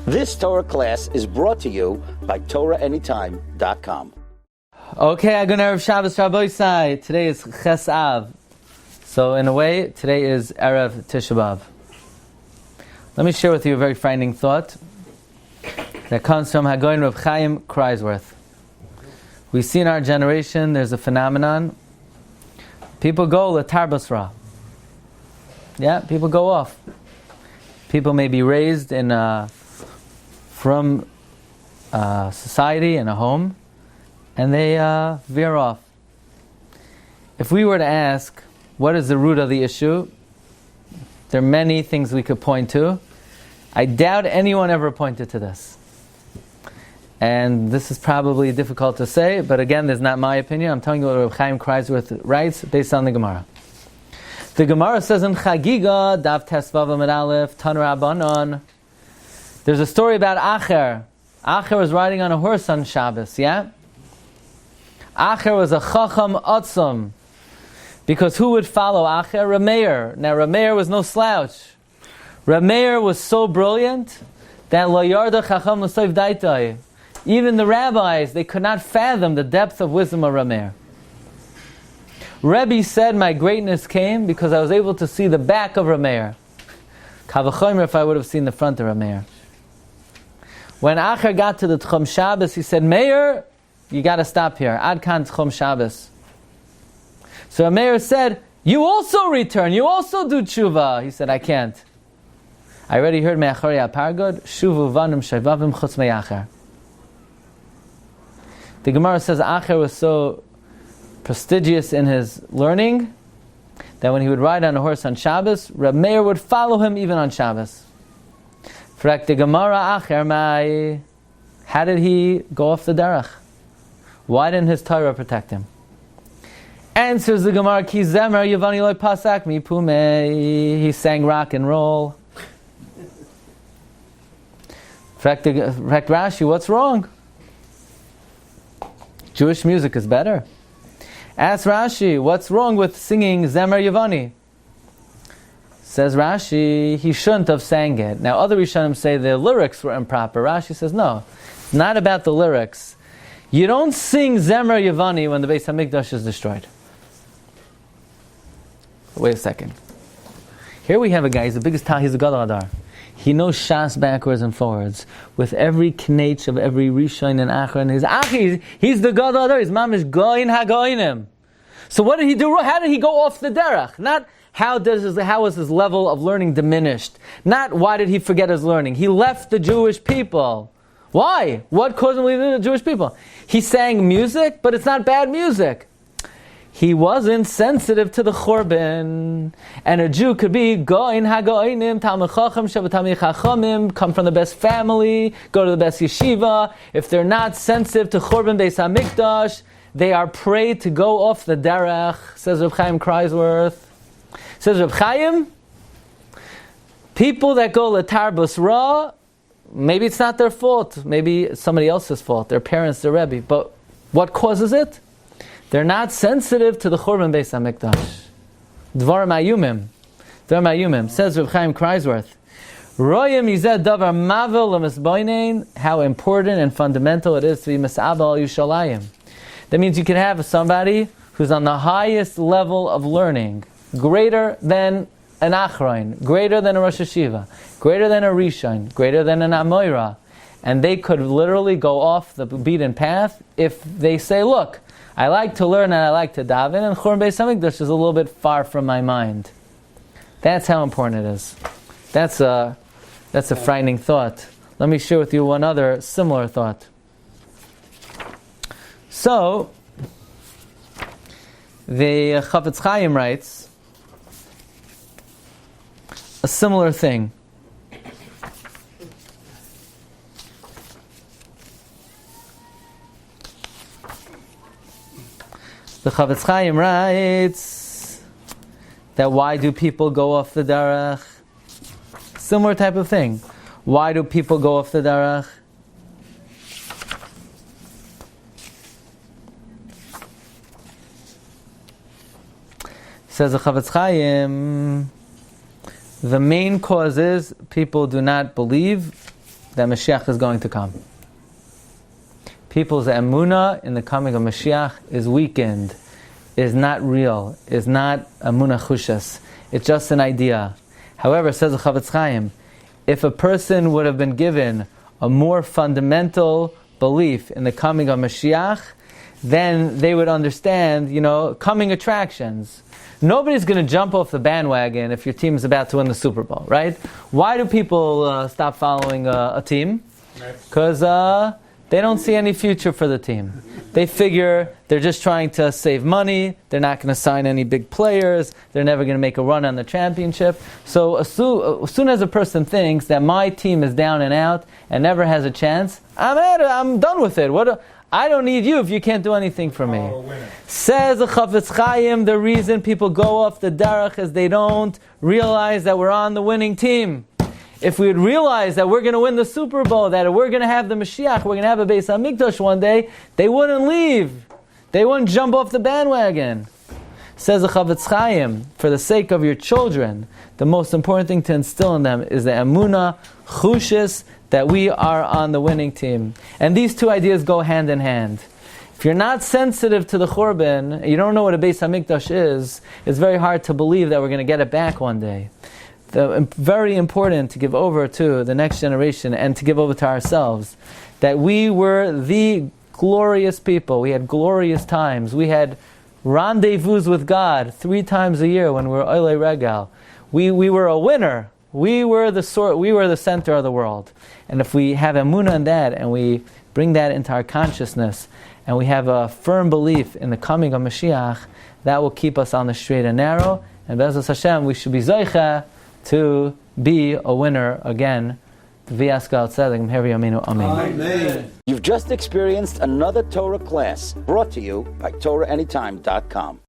This Torah class is brought to you by TorahAnytime.com. Okay, I'm going to Erev Shabbos Rabbi. Today is Ches Av. So in a way, today is Erev Tisha B'Av. Let me share with you a very frightening thought that comes from Hagoyin Reb Chaim Kreisworth. We see in our generation, there's a phenomenon. People go l'tar basra. Yeah, people go off. People may be raised in from society in a home, and they veer off. If we were to ask, what is the root of the issue? There are many things we could point to. I doubt anyone ever pointed to this. And this is probably difficult to say, but again, this is not my opinion. I'm telling you what Reb Chaim Kreisworth writes based on the Gemara. The Gemara says in Chagiga, Dav Tesvav Amud Aleph, Tan Rabbanon. There's a story about Acher. Acher was riding on a horse on Shabbos, yeah? Acher was a Chacham Atzum. Because who would follow Acher? Rameir. Now Rameir was no slouch. Rameir was so brilliant that Lo Yarda Chacham L'Soif Daitai. Even the rabbis, they could not fathom the depth of wisdom of Rameir. Rabbi said, my greatness came because I was able to see the back of Rameir. Kavachomer if I would have seen the front of Rameir. When Acher got to the Tchum Shabbos, he said, Meir, you got to stop here. Ad kan Tchum Shabbos. So Rameir said, you also return, you also do tshuva. He said, I can't. I already heard Me'achari HaPargod, Shuvu Vanim Shayvavim Chutz Me'acher. The Gemara says Acher was so prestigious in his learning that when he would ride on a horse on Shabbos, Reb Meir would follow him even on Shabbos. Frak the Gemara Acher Mai. How did he go off the derech? Why didn't his Torah protect him? Answers the Gemara, Ki Zemer Yavani Loi Pasak Mi Pume. He sang rock and roll. Frak Rashi, what's wrong? Jewish music is better. Ask Rashi, what's wrong with singing Zemer Yavani? Says Rashi, he shouldn't have sang it. Now other Rishonim say the lyrics were improper. Rashi says no, it's not about the lyrics. You don't sing Zemer Yavani when the Beis HaMikdash is destroyed. Wait a second. Here we have a guy, he's the biggest tal, he's the Gadol Hadar. He knows Shas backwards and forwards. With every knetch of every Rishon and Acher and his Achi, he's the Gadol Hadar, he's Mamish Goyin HaGoyinim. So what did he do? How did he go off the derech? Not how was his level of learning diminished? Not why did he forget his learning? He left the Jewish people. Why? What caused him to leave the Jewish people? He sang music, but it's not bad music. He wasn't sensitive to the Churban. And a Jew could be Goin HaGoinim, Talmid Chacham, Shevatami Chachamim, come from the best family, go to the best yeshiva. If they're not sensitive to Churban Beis HaMikdash, they are prey to go off the derech, says Reb Chaim Kreisworth. Says Reb Chaim, people that go l'tar basra, maybe it's not their fault, maybe it's somebody else's fault, their parents, their Rebbe, but what causes it? They're not sensitive to the Churban Beis HaMikdash. Dvarim Ayumim, says Reb Chaim Kreisworth. Royim yizeh davar mavel l'misboinen, how important and fundamental it is to be misabel Yushalayim. That means you can have somebody who's on the highest level of learning, greater than an Achroin, greater than a Rosh Hashiva, greater than a Rishon, greater than an Amoira, and they could literally go off the beaten path if they say, look, I like to learn and I like to daven, and Churban Beis HaMikdash is a little bit far from my mind. That's how important it is. That's a frightening thought. Let me share with you one other similar thought. So, the Chafetz Chaim writes a similar thing. The Chafetz Chaim writes that why do people go off the derech? Similar type of thing. Why do people go off the derech? Says the Chafetz Chaim, the main cause is people do not believe that Mashiach is going to come. People's emunah in the coming of Mashiach is weakened, is not real, is not emunah chushas. It's just an idea. However, says the Chavetz Chaim, if a person would have been given a more fundamental belief in the coming of Mashiach, then they would understand, coming attractions. Nobody's going to jump off the bandwagon if your team is about to win the Super Bowl, right? Why do people stop following a team? Because they don't see any future for the team. They figure they're just trying to save money, they're not going to sign any big players, they're never going to make a run on the championship. So as soon as a person thinks that my team is down and out and never has a chance, I'm done with it. I don't need you if you can't do anything for me. Says the Chavetz Chaim, the reason people go off the derech is they don't realize that we're on the winning team. If we would realize that we're going to win the Super Bowl, that we're going to have the Mashiach, we're going to have a Beis HaMikdash one day, they wouldn't leave. They wouldn't jump off the bandwagon. Says the Chavetz Chaim, for the sake of your children, the most important thing to instill in them is the emunah, chushis, that we are on the winning team. And these two ideas go hand in hand. If you're not sensitive to the Churban, you don't know what a Beis HaMikdash is, it's very hard to believe that we're going to get it back one day. Very important to give over to the next generation and to give over to ourselves, that we were the glorious people. We had glorious times. We had rendezvous with God 3 times a year when we were Olei Regal. We were a winner. We were the center of the world. And if we have emunah in that and we bring that into our consciousness and we have a firm belief in the coming of Mashiach, that will keep us on the straight and narrow. And Be'ezus Hashem, we should be zoicha to be a winner again. Amen. You've just experienced another Torah class brought to you by TorahAnytime.com.